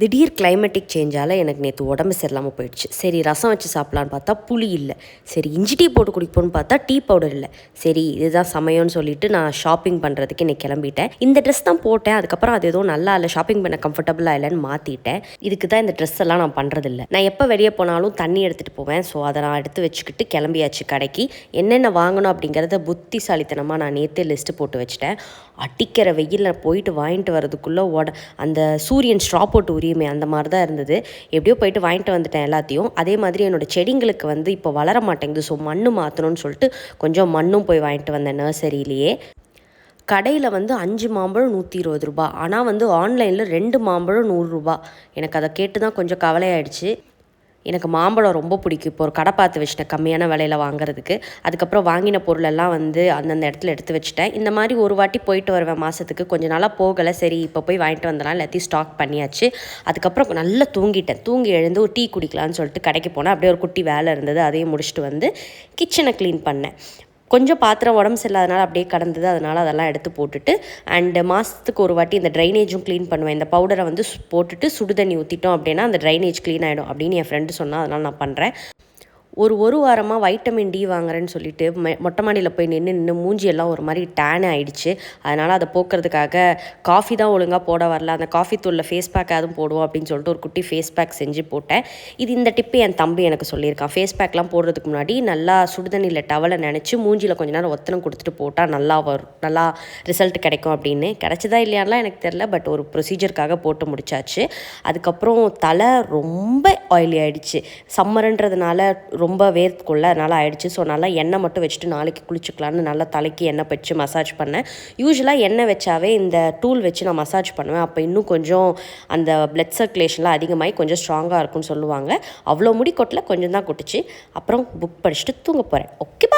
திடீர் கிளைமேட்டிக் சேஞ்சால் எனக்கு நேற்று உடம்பு சரியில்லாமல் போயிடுச்சு. சரி ரசம் வச்சு சாப்பிட்லான்னு பார்த்தா புளி இல்லை. சரி இஞ்சி டீ போட்டு குடிப்போன்னு பார்த்தா டீ பவுடர் இல்லை. சரி இதுதான் சமயம்னு சொல்லிட்டு நான் ஷாப்பிங் பண்ணுறதுக்கு இன்னைக்கு கிளம்பிட்டேன். இந்த ட்ரெஸ் தான் போட்டேன். அதுக்கப்புறம் அது எதுவும் நல்லா இல்லை, ஷாப்பிங் பண்ண கம்ஃபர்டபுளாக இல்லைன்னு மாற்றிட்டேன். இதுக்கு தான் இந்த ட்ரெஸ் எல்லாம் நான் பண்ணுறதில்ல. நான் எப்போ வெளியே போனாலும் தண்ணி எடுத்துகிட்டு போவேன். ஸோ அதை நான் எடுத்து வச்சுக்கிட்டு கிளம்பியாச்சு கடைக்கு. என்னென்ன வாங்கணும் அப்படிங்கிறத புத்திசாலித்தனமாக நான் நேற்று லிஸ்ட்டு போட்டு வச்சுட்டேன். அடிக்கிற வெயிலில் போயிட்டு வாங்கிட்டு வரதுக்குள்ளே அந்த சூரியன் ஸ்ட்ரா போட்டு உரியுமே அந்த மாதிரி தான் இருந்தது. எப்படியோ போயிட்டு வாங்கிட்டு வந்துட்டேன் எல்லாத்தையும். அதே மாதிரி என்னோடய செடிங்களுக்கு இப்போ வளர மாட்டேங்குது. ஸோ மண் மாற்றணும்னு சொல்லிட்டு கொஞ்சம் மண்ணும் போய் வாங்கிட்டு வந்தேன் நர்சரியிலேயே. கடையில் 5 மாம்பழம் 120 ரூபா, ஆனால் ஆன்லைனில் 2 மாம்பழம் 100 ரூபா. எனக்கு அதை கேட்டு தான் கொஞ்சம் கவலையாயிடுச்சு. எனக்கு மாம்பழம் ரொம்ப பிடிக்கும். இப்போ ஒரு கடை பார்த்து வச்சுட்டேன் கம்மியான விலையில் வாங்குறதுக்கு. அதுக்கப்புறம் வாங்கின பொருளெல்லாம் அந்தந்த இடத்துல எடுத்து வச்சுட்டேன். இந்த மாதிரி ஒரு வாட்டி போயிட்டு வருவேன் மாதத்துக்கு. கொஞ்சம் நாளாக போகலை. சரி இப்போ போய் வாங்கிட்டு வந்தலாம், எல்லாத்தையும் ஸ்டாக் பண்ணியாச்சு. அதுக்கப்புறம் நல்லா தூங்கிட்டேன். தூங்கி எழுந்து ஒரு டீ குடிக்கலான்னு சொல்லிட்டு கடைக்கு போனேன். அப்படியே ஒரு குட்டி வேலை இருந்தது, அதையும் முடிச்சுட்டு கிச்சனை க்ளீன் பண்ணேன். கொஞ்சம் பாத்திரம் உடம்பு சரியில்லாதனால அப்படியே கடந்தது. அதனால் அதெல்லாம் எடுத்து போட்டுட்டு மாதத்துக்கு ஒரு வாட்டி இந்த ட்ரைனேஜும் க்ளீன் பண்ணுவேன். இந்த பவுடரை போட்டுட்டு சுடு தண்ணி ஊற்றிட்டோம் அப்படின்னா அந்த ட்ரைனேஜ் க்ளீன் ஆகிடும் அப்படின்னு என் ஃப்ரெண்டு சொன்னால், அதனால் நான் பண்ணுறேன். ஒரு வாரமாக வைட்டமின் டி வாங்குறேன்னு சொல்லிட்டு மொட்டை மாடியில் போய் நின்று மூஞ்சியெல்லாம் ஒரு மாதிரி டேன் ஆகிடுச்சு. அதனால் அதை போக்குறதுக்காக காஃபி தான் ஒழுங்காக போட வரல. அந்த காஃபி தூளில் ஃபேஸ் பேக் அதுவும் போடுவோம் அப்படின்னு சொல்லிட்டு ஒரு குட்டி ஃபேஸ் பேக் செஞ்சு போட்டேன். இந்த டிப்பு என் தம்பி எனக்கு சொல்லியிருக்கான். ஃபேஸ் பேக்லாம் போடுறதுக்கு முன்னாடி நல்லா சுடுதண்ணியில் டவலை நினச்சி மூஞ்சியில் கொஞ்சம் நேரம் ஒத்தனம் கொடுத்துட்டு போட்டால் நல்லா ரிசல்ட் கிடைக்கும் அப்படின்னு. கிடச்சதா இல்லையான்லாம் எனக்கு தெரில, பட் ஒரு ப்ரொசீஜருக்காக போட்டு முடிச்சாச்சு. அதுக்கப்புறம் தலை ரொம்ப ஆயிலி ஆகிடுச்சு. சம்மருன்றதுனால ரொம்ப வேர்த்துக்குள்ள அதனால் ஆயிடுச்சு. ஸோ நல்லா எண்ணெய் மட்டும் வச்சுட்டு நாளைக்கு குளிச்சுக்கலான்னு நல்லா தலைக்கு எண்ணெய் வச்சு மசாஜ் பண்ணேன். யூஸ்வலாக எண்ணெய் வச்சாவே இந்த டூல் வச்சு நான் மசாஜ் பண்ணுவேன். அப்போ இன்னும் கொஞ்சம் அந்த பிளட் சர்க்குலேஷன்லாம் அதிகமாகி கொஞ்சம் ஸ்ட்ராங்காக இருக்கும்னு சொல்லுவாங்க. அவ்வளோ முடி கொட்டல, கொஞ்சம் தான் கொட்டுச்சு. அப்புறம் புக் படிச்சுட்டு தூங்க போகிறேன். ஓகே.